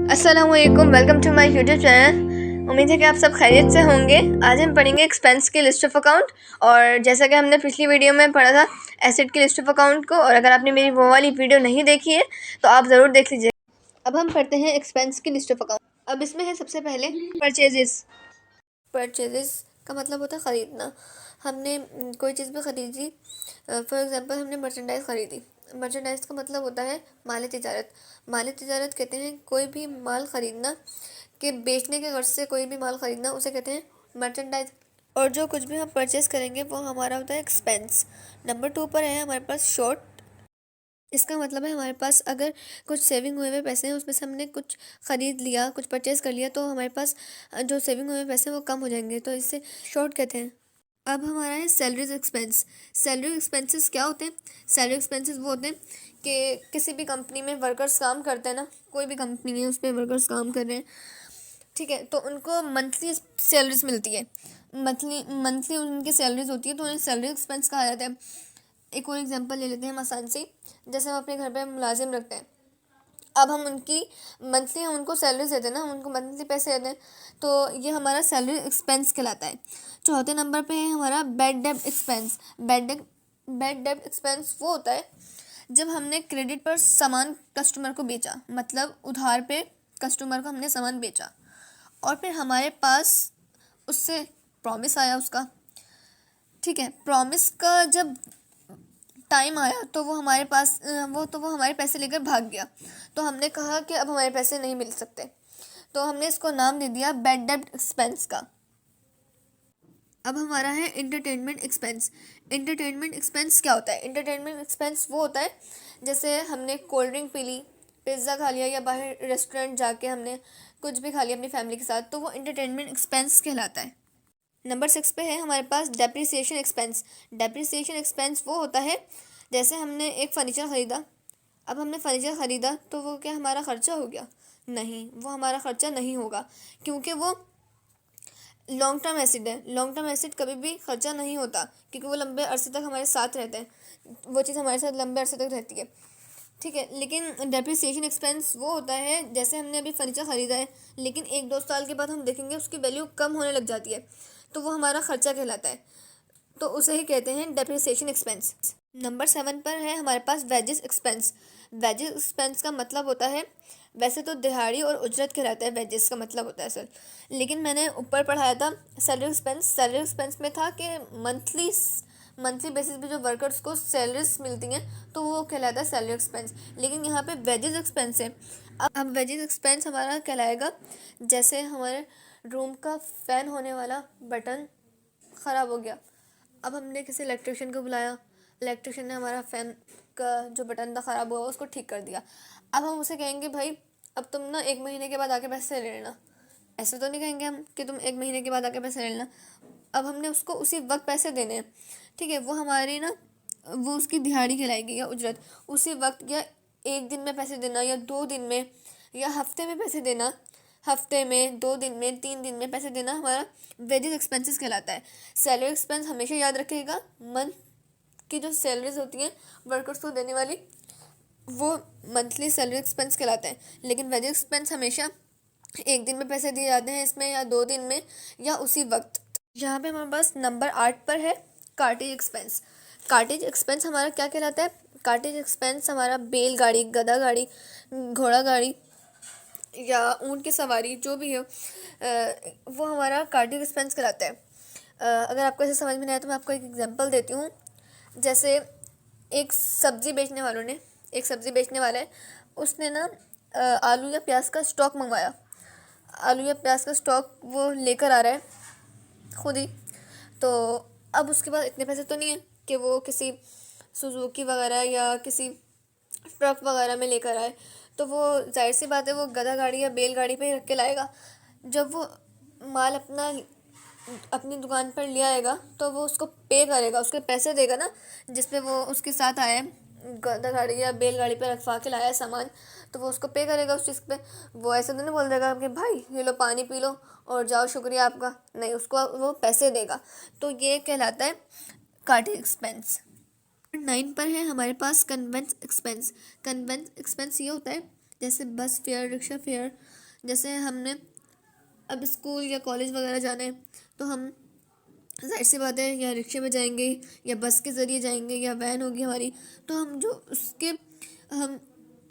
अस्सलामुअलैकुम, welcome to my YouTube channel. उम्मीद है कि आप सब खैरियत से होंगे। आज हम पढ़ेंगे एक्सपेंस की लिस्ट ऑफ अकाउंट, और जैसा कि हमने पिछली वीडियो में पढ़ा था एसेट की लिस्ट ऑफ अकाउंट को, और अगर आपने मेरी वो वाली वीडियो नहीं देखी है तो आप ज़रूर देख लीजिए। अब हम पढ़ते हैं एक्सपेंस की लिस्ट ऑफ अकाउंट। अब इसमें है सबसे पहले परचेजेस। परचेजेस का मतलब होता है ख़रीदना। हमने कोई चीज़ भी ख़रीदी, फॉर एग्ज़ाम्पल हमने मर्चेंडाइज़ ख़रीदी। मर्चेंडाइज़ का मतलब होता है माल तिजारत। माल तिजारत कहते हैं कोई भी माल ख़रीदना, कि बेचने के गर्ज से कोई भी माल ख़रीदना, उसे कहते हैं मर्चेंडाइज। और जो कुछ भी हम परचेज़ करेंगे वो हमारा होता है एक्सपेंस। नंबर 2 पर है हमारे पास शॉर्ट। इसका मतलब है हमारे पास अगर कुछ सेविंग हुए हुए पैसे हैं, उसमें से हमने कुछ ख़रीद लिया, कुछ परचेज़ कर लिया, तो हमारे पास जो सेविंग हुए हुए पैसे हैं वो कम हो जाएंगे, तो इससे शॉर्ट कहते हैं। अब हमारा है सैलरीज एक्सपेंस। सैलरी एक्सपेंसेस क्या होते हैं? सैलरी एक्सपेंसेस वो होते हैं कि किसी भी कंपनी में वर्कर्स काम करते हैं ना, कोई भी कंपनी है उस पर वर्कर्स काम कर रहे हैं, ठीक है, तो उनको मंथली सैलरीज मिलती है। मंथली उनकी सैलरीज होती है, तो उन्हें सैलरी एक्सपेंस कहा जाता है। एक और एग्जांपल ले लेते हैं हम आसान से। जैसे हम अपने घर पे मुलाजिम रखते हैं, अब हम उनकी मंथली हम उनको सैलरीज देते हैं ना, हम उनको मंथली पैसे देते हैं, तो ये हमारा सैलरी एक्सपेंस कहलाता है। चौथे नंबर पे है हमारा बैड डेब्ट एक्सपेंस। बैड डेब्ट एक्सपेंस वो होता है जब हमने क्रेडिट पर सामान कस्टमर को बेचा, मतलब उधार पे कस्टमर को हमने सामान बेचा और फिर हमारे पास उससे प्रॉमिस आया उसका, ठीक है, प्रॉमिस का जब टाइम आया तो वो हमारे पास वो हमारे पैसे लेकर भाग गया, तो हमने कहा कि अब हमारे पैसे नहीं मिल सकते, तो हमने इसको नाम दे दिया बैड डेब्ट एक्सपेंस का। अब हमारा है इंटरटेनमेंट एक्सपेंस। इंटरटेनमेंट एक्सपेंस क्या होता है? इंटरटेनमेंट एक्सपेंस वो होता है जैसे हमने कोल्ड ड्रिंक पी ली, पिज़्ज़ा खा लिया, या बाहर रेस्टोरेंट जाके हमने कुछ भी खा लिया अपनी फैमिली के साथ, तो वो इंटरटेनमेंट एक्सपेंस कहलाता है। नंबर 6 पे है हमारे पास डेप्रिसिएशन एक्सपेंस। डेप्रिसिएशन एक्सपेंस वो होता है जैसे हमने एक फ़र्नीचर ख़रीदा, अब हमने फ़र्नीचर ख़रीदा तो वो क्या हमारा ख़र्चा हो गया? नहीं, वो हमारा ख़र्चा नहीं होगा, क्योंकि वो लॉन्ग टर्म एसिड है। लॉन्ग टर्म एसिड कभी भी ख़र्चा नहीं होता, क्योंकि वो लंबे अरसे तक हमारे साथ रहते हैं, वो चीज़ हमारे साथ लंबे अरसे तक रहती है, ठीक है। लेकिन डेप्रिसिएशन एक्सपेंस वो होता है जैसे हमने अभी फर्नीचर ख़रीदा है, लेकिन 1-2 साल के बाद हम देखेंगे उसकी वैल्यू कम होने लग जाती है, तो वो हमारा ख़र्चा कहलाता है, तो उसे ही कहते हैं डेप्रिसिएशन एक्सपेंस। नंबर 7 पर है हमारे पास वेजेस एक्सपेंस। वेजेस एक्सपेंस का मतलब होता है, वैसे तो दिहाड़ी और उजरत कहलाता है वेजेस का मतलब होता है सर, लेकिन मैंने ऊपर पढ़ाया था सैलरी एक्सपेंस। सैलरी एक्सपेंस में था कि मंथली बेसिस पे जो वर्कर्स को सैलरीज मिलती हैं तो वो कहलाता है सैलरी एक्सपेंस, लेकिन यहाँ पे वेजेस एक्सपेंस है। अब वेजेस एक्सपेंस हमारा कहलाएगा जैसे हमारे रूम का फ़ैन होने वाला बटन ख़राब हो गया, अब हमने किसी इलेक्ट्रिशियन को बुलाया, इलेक्ट्रिशियन ने हमारा फ़ैन का जो बटन था ख़राब हुआ उसको ठीक कर दिया। अब हम उसे कहेंगे भाई अब तुम ना 1 महीने के बाद आके पैसे ले लेना, ऐसे तो नहीं कहेंगे हम कि तुम 1 महीने के बाद आके पैसे ले लेना। अब हमने उसको उसी वक्त पैसे देने हैं, ठीक है, वो हमारी ना वो उसकी दिहाड़ी कहलाएगी या उजरत। उसी वक्त या 1 दिन में पैसे देना, या 2 दिन में, या हफ्ते में पैसे देना, हफ्ते में, 2 दिन में, 3 दिन में पैसे देना हमारा वेजेस एक्सपेंसेस कहलाता है। सैलरी एक्सपेंस हमेशा याद रखिएगा, मंथ की जो सैलरीज होती हैं वर्कर्स को देने वाली, वो मंथली सैलरी एक्सपेंस कहलाते हैं, लेकिन वेजेस एक्सपेंस हमेशा 1 दिन में पैसे दिए जाते हैं इसमें, या 2 दिन में, या उसी वक्त। यहाँ पे हमारे पास नंबर 8 पर है कार्टेज एक्सपेंस। कार्टेज एक्सपेंस हमारा क्या कहलाता है? कार्टेज एक्सपेंस हमारा बैलगाड़ी, गधा गाड़ी, घोड़ा गाड़ी या ऊँट की सवारी जो भी हो, वो हमारा कार्टेज एक्सपेंस कहलाता है। अगर आपको ऐसे समझ में नहीं आया तो मैं आपको एक एग्जांपल देती हूँ। जैसे एक सब्ज़ी बेचने वाला है, उसने ना आलू या प्याज का स्टॉक मंगवाया। आलू या प्याज का स्टॉक वो लेकर आ रहा है खुद ही, तो अब उसके पास इतने पैसे तो नहीं है कि वो किसी सुजुकी वगैरह या किसी ट्रक वगैरह में लेकर आए, तो वो जाहिर सी बात है वो गधा गाड़ी या बैलगाड़ी पे ही रख के लाएगा। जब वो माल अपनी दुकान पर ले आएगा तो वो उसको पे करेगा, उसके पैसे देगा ना, जिसपे वो उसके साथ आया गधा गाड़ी या बैलगाड़ी पे रखवा के लाया है सामान, तो वो उसको पे करेगा उस चीज़ पे। वो ऐसे तो नहीं बोल देगा कि भाई ये लो पानी पी लो और जाओ शुक्रिया आपका, नहीं, उसको वो पैसे देगा, तो ये कहलाता है कार्टेज एक्सपेंस। 9 पर है हमारे पास कन्वेंस एक्सपेंस। कन्वेंस एक्सपेंस ये होता है जैसे बस फेयर, रिक्शा फेयर। जैसे हमने अब स्कूल या कॉलेज वगैरह जाना है तो हम ज़ाहिर सी बात है या रिक्शे में जाएंगे या बस के ज़रिए जाएंगे या वैन होगी हमारी, तो हम जो उसके हम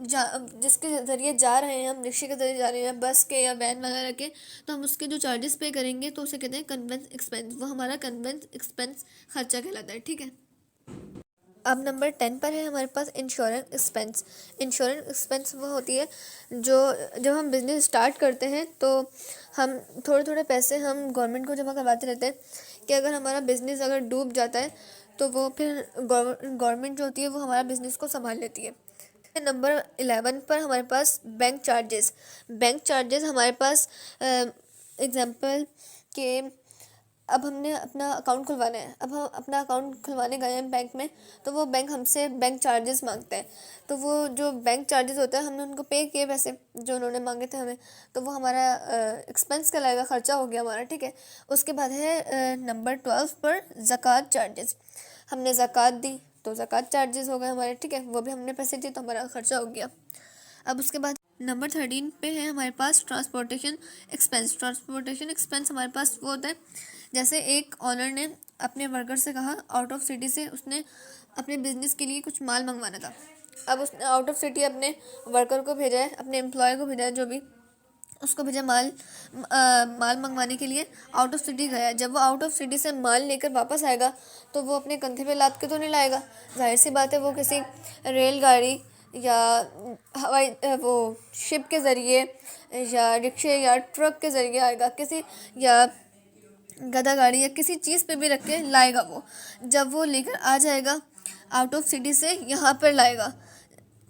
जा जिसके ज़रिए जा रहे हैं, हम रिक्शे के ज़रिए जा रहे हैं, बस के या वैन वगैरह के, तो हम उसके जो चार्जेस पे करेंगे तो उसे कहते हैं कन्वेंस एक्सपेंस। वो हमारा कन्वेंस एक्सपेंस खर्चा कहलाता है, ठीक है। अब नंबर 10 पर है हमारे पास इंश्योरेंस एक्सपेंस। इंश्योरेंस एक्सपेंस वो होती है जो जब हम बिज़नेस स्टार्ट करते हैं तो हम थोड़े थोड़े पैसे हम गवर्नमेंट को जमा करवाते रहते हैं कि अगर हमारा बिज़नेस अगर डूब जाता है तो वो फिर गवर्नमेंट जो होती है वो हमारा बिज़नेस को संभाल लेती है। नंबर 11 पर हमारे पास बैंक चार्जेस। बैंक चार्जेस हमारे पास एग्जांपल के अब हमने अपना अकाउंट खुलवाना है, अब हम अपना अकाउंट खुलवाने गए हैं बैंक में, तो वो बैंक हमसे बैंक चार्जेस मांगते हैं। तो वो जो बैंक चार्जेस होता है हमने उनको पे किए पैसे जो उन्होंने मांगे थे हमें, तो वो हमारा एक्सपेंस कहलाएगा, खर्चा हो गया हमारा, ठीक है। उसके बाद है नंबर 12 पर ज़कात चार्जेस। हमने ज़कात दी तो ज़कात चार्जेस हो गए हमारे, ठीक है, वो भी हमने पैसे दिए तो हमारा खर्चा हो गया। अब उसके बाद नंबर 13 पे है हमारे पास ट्रांसपोर्टेशन एक्सपेंस। ट्रांसपोर्टेशन एक्सपेंस हमारे पास वो होता है जैसे एक ऑनर ने अपने वर्कर से कहा आउट ऑफ सिटी से उसने अपने बिजनेस के लिए कुछ माल मंगवाना था। अब उसने आउट ऑफ सिटी अपने वर्कर को भेजा है, अपने एम्प्लॉय को भेजा है, जो भी उसको भेजा माल मंगवाने के लिए, आउट ऑफ सिटी गया। जब वो आउट ऑफ सिटी से माल लेकर वापस आएगा तो वो अपने कंधे पे लाद के तो नहीं लाएगा, जाहिर सी बात है वो किसी रेलगाड़ी या हवाई वो शिप के ज़रिए या रिक्शे या ट्रक के ज़रिए आएगा, किसी या गधा गाड़ी या किसी चीज़ पे भी रख के लाएगा। वो जब वो लेकर आ जाएगा आउट ऑफ सिटी से यहाँ पर लाएगा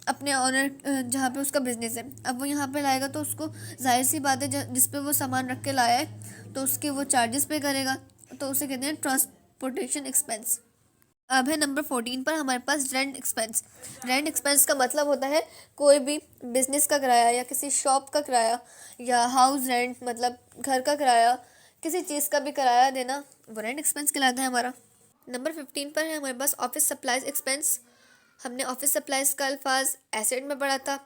अपने ऑनर जहाँ पे उसका बिज़नेस है, अब वो यहाँ पे लाएगा तो उसको जाहिर सी बात है जिस पे वो सामान रख के लाया है तो उसके वो चार्जेस पे करेगा, तो उसे कहते हैं ट्रांसपोर्टेशन एक्सपेंस। अब है नंबर 14 पर हमारे पास रेंट एक्सपेंस। रेंट एक्सपेंस का मतलब होता है कोई भी बिज़नेस का किराया या किसी शॉप का किराया या हाउस रेंट, मतलब घर का किराया, किसी चीज़ का भी किराया देना, वो रेंट एक्सपेंस कहलाता है हमारा। नंबर 15 पर है हमारे पास ऑफिस सप्लाइज एक्सपेंस। हमने ऑफिस सप्लाइज का अल्फाज एसिड में पढ़ा था।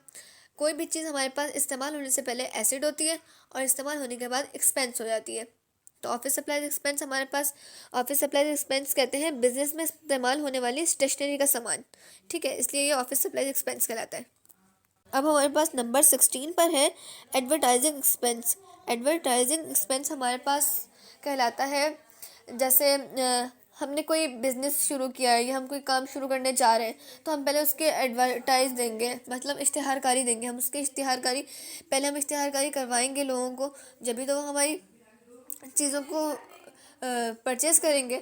कोई भी चीज़ हमारे पास इस्तेमाल होने से पहले एसिड होती है और इस्तेमाल होने के बाद एक्सपेंस हो जाती है। तो ऑफिस सप्लाइज एक्सपेंस हमारे पास, ऑफिस सप्लाइज एक्सपेंस कहते हैं बिजनेस में इस्तेमाल होने वाली स्टेशनरी का सामान, ठीक है, इसलिए ये ऑफिस सप्लाइज एक्सपेंस कहलाता है। अब हमारे पास नंबर 16 पर है एडवर्टाइजिंग एक्सपेंस। एडवर्टाइजिंग एक्सपेंस हमारे पास कहलाता है जैसे हमने कोई बिज़नेस शुरू किया है या हम कोई काम शुरू करने जा रहे हैं तो हम पहले उसके एडवर्टाइज देंगे, मतलब इश्तिहारकारी देंगे। हम उसके इश्तिहारकारी पहले हम इश्तिहारकारी करवाएंगे लोगों को, जब भी तो वो हमारी चीज़ों को परचेज़ करेंगे।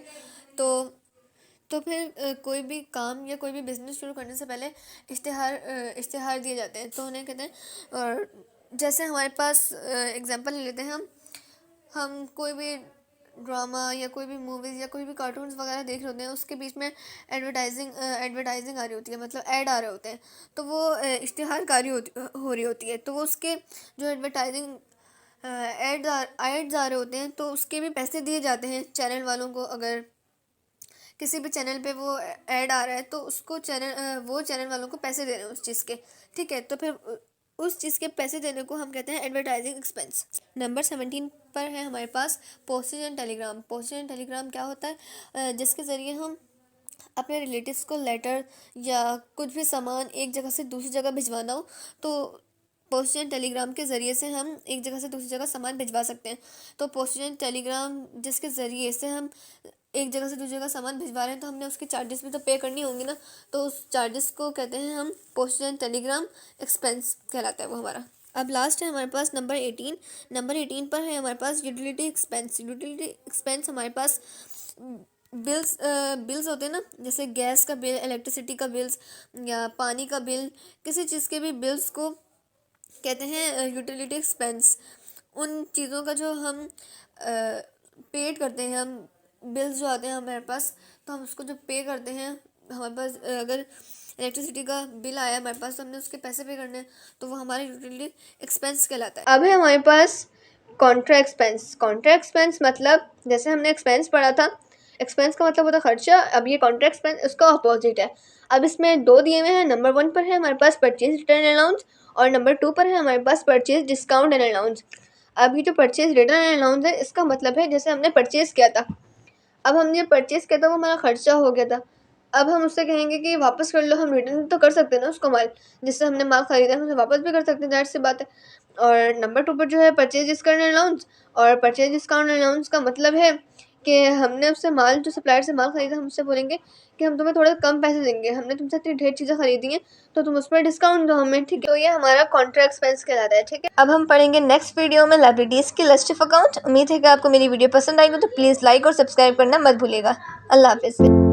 तो फिर कोई भी काम या कोई भी बिज़नेस शुरू करने से पहले इश्तिहार दिए जाते हैं, तो उन्हें कहते हैं। और जैसे हमारे पास एग्जांपल ले लेते हैं, हम कोई भी ड्रामा या कोई भी मूवीज़ या कोई भी कार्टून्स वगैरह देख रहे होते हैं, उसके बीच में एडवर्टाइजिंग आ रही होती है, मतलब ऐड आ रहे होते हैं, तो वो इश्तिहारकारी हो रही होती है, तो वो उसके जो एडवर्टाइजिंग एड्स आ रहे होते हैं तो उसके भी पैसे दिए जाते हैं चैनल वालों को। अगर किसी भी चैनल पे वो ऐड आ रहा है तो उसको वो चैनल वालों को पैसे दे रहे हैं उस चीज़ के, ठीक है, तो फिर उस चीज़ के पैसे देने को हम कहते हैं एडवर्टाइजिंग एक्सपेंस। नंबर 17 पर है हमारे पास postage and telegram. Postage and telegram क्या होता है, जिसके ज़रिए हम अपने रिलेटिव्स को लेटर या कुछ भी सामान एक जगह से दूसरी जगह भिजवाना हो तो पोस्टेज एंड टेलीग्राम के ज़रिए से हम एक जगह से दूसरी जगह सामान भिजवा सकते हैं। तो पोस्टेज एंड टेलीग्राम जिसके ज़रिए से हम एक जगह से दूसरी जगह सामान भिजवा रहे हैं तो हमने उसकी चार्जेस भी तो पे करनी होंगी ना, तो उस चार्जेस को कहते हैं हम पोस्टेज एंड टेलीग्राम एक्सपेंस कहलाता है वो हमारा। अब लास्ट है हमारे पास नंबर 18। नंबर 18 पर है हमारे पास यूटिलिटी एक्सपेंस। यूटिलिटी एक्सपेंस हमारे पास बिल्स होते हैं ना, जैसे गैस का बिल, इलेक्ट्रिसिटी का बिल्स या पानी का बिल, किसी चीज़ के भी बिल्स को कहते हैं यूटिलिटी एक्सपेंस। उन चीज़ों का जो हम पेड करते हैं, हम बिल्स जो आते हैं हमारे पास, तो हम उसको जो पे करते हैं, हमारे पास अगर इलेक्ट्रिसिटी का बिल आया हमारे पास तो हमने उसके पैसे पे करने हैं, तो वो हमारे यूटिलिटी एक्सपेंस कहलाता है। अब है हमारे पास कॉन्ट्रा एक्सपेंस। कॉन्ट्रा एक्सपेंस मतलब जैसे हमने एक्सपेंस पढ़ा था, एक्सपेंस का मतलब होता है खर्चा, अब ये कॉन्ट्रा एक्सपेंस उसका अपोजिट है। अब इसमें दो दिए हुए हैं। नंबर 1 पर है हमारे पास परचेज रिटर्न अलाउंस और नंबर 2 पर है हमारे पास परचेज डिस्काउंट एंड अलाउंस। अब ये जो परचेज रिटर्न एंड अलाउंस है, इसका मतलब है जैसे हमने परचेज़ किया था, अब हमने परचेज़ किया था, वो हमारा खर्चा हो गया था, अब हम उससे कहेंगे कि वापस कर लो, हम रिटर्न तो कर सकते हैं ना उसको माल, जिससे हमने माल खरीदा है हम उसे वापस भी कर सकते हैं, ज़ाहिर सी बात है। और नंबर 2 पर जो है परचेज डिस्काउंट एंड अलाउंस, और परचेज डिस्काउंट एंड अलाउंस का मतलब है कि हमने उससे माल, जो सप्लायर से माल खरीदा, हम उससे बोलेंगे कि हम तुम्हें थोड़े कम पैसे देंगे, हमने तुमसे इतनी ढेर चीज़ें खरीदी हैं तो तुम उस पर डिस्काउंट दो हमें, ठीक है। तो ये हमारा कॉन्ट्रा एक्सपेंस कहलाता है, ठीक है। अब हम पढ़ेंगे नेक्स्ट वीडियो में लायबिलिटीज़ की लिस्ट ऑफ अकाउंट। उम्मीद है कि आपको मेरी वीडियो पसंद आएगी, तो प्लीज़ लाइक और सब्सक्राइब करना मत भूलिएगा। अल्लाह हाफिज़।